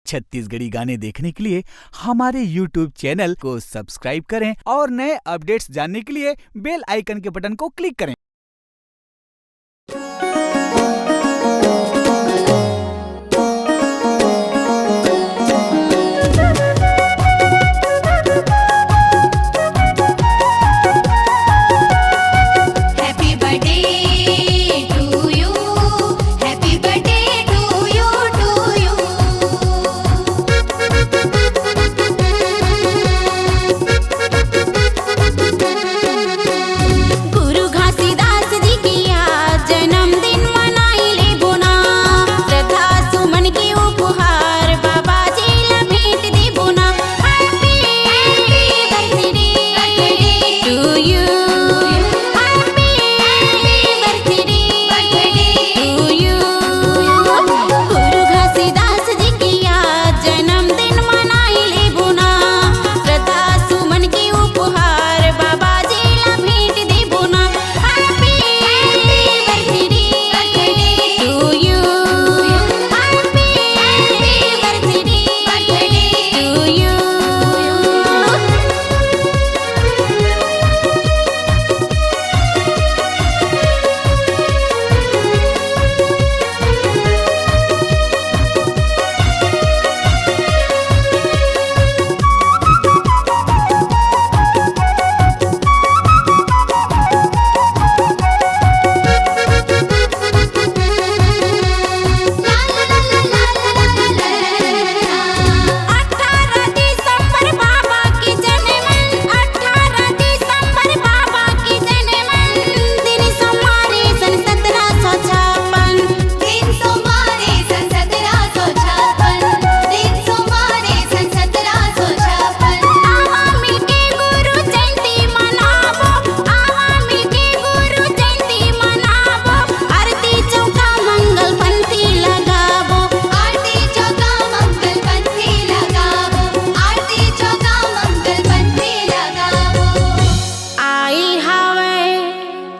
छत्तीसगढ़ी गाने देखने के लिए हमारे YouTube चैनल को सब्सक्राइब करें और नए अपडेट्स जानने के लिए बेल आइकन के बटन को क्लिक करें।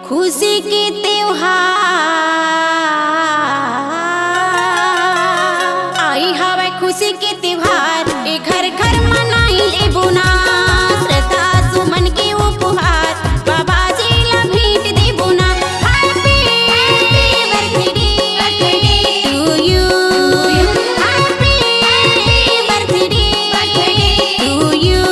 खुशी के त्योहार आई हवे, खुशी के त्योहार ए घर घर मनाई ले बुना। श्रद्धा सुमन के उपहार बाबा जी ला भेंट दे बुना। Happy birthday to you, happy birthday to you.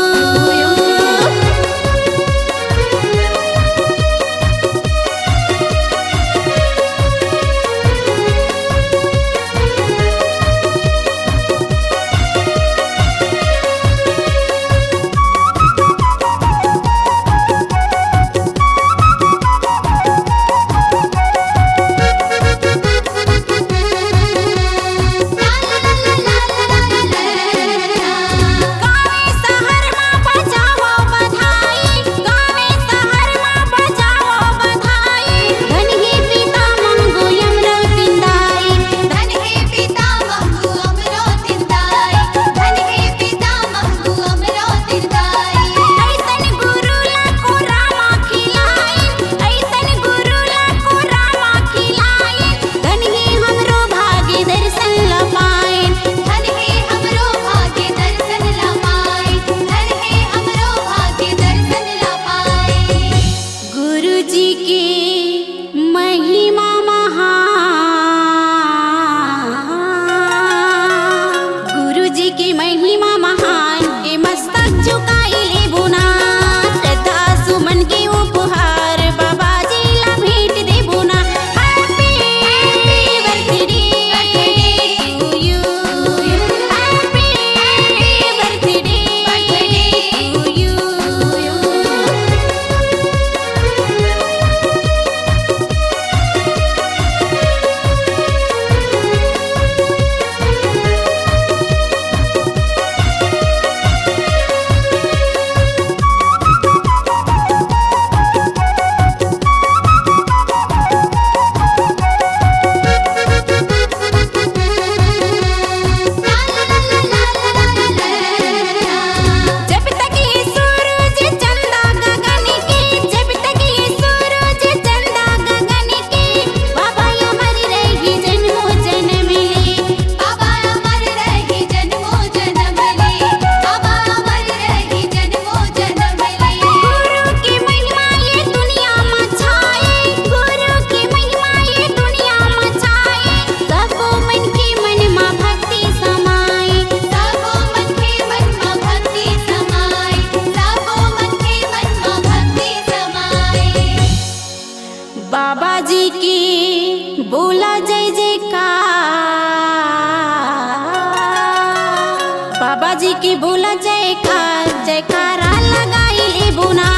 के बोला जयकार जयकारा लगाई ले बुना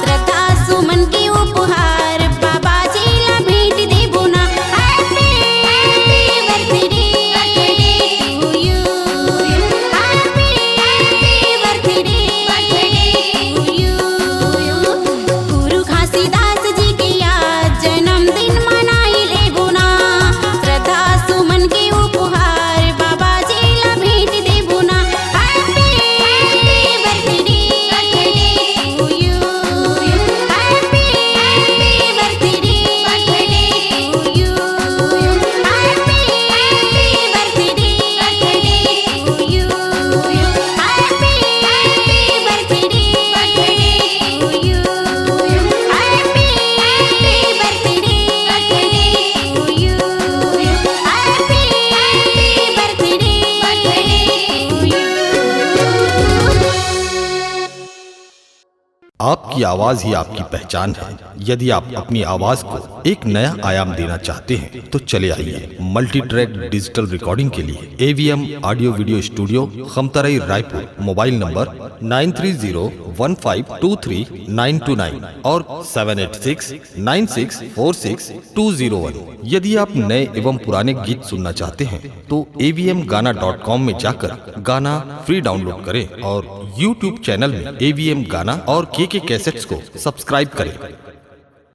श्रद्धा सुमन के उपहार बाबा जी ला भेंट दे बुना happy birthday to you happy birthday to you Guru Ghasidas ji के आज जन्मदिन मनाई ले बुना श्रद्धा सुमन के उपहार बाबा जी ला भेंट दे बुना happy birthday to you happy birthday to you happy birthday to you happy birthday to you आपकी आवाज ही आपकी पहचान है। यदि आप अपनी आवाज को एक नया आयाम देना चाहते हैं तो चले आइए मल्टी ट्रैक डिजिटल रिकॉर्डिंग के लिए AVM audio video studio Khamtarai Raipur. Mobile number 9301523929 और 7869646201। यदि आप नए एवं पुराने गीत सुनना चाहते हैं तो avmgana.com में जाकर गाना फ्री डाउनलोड करें और YouTube चैनल में AVM गाना और KK कैसेट्स को सब्सक्राइब करें।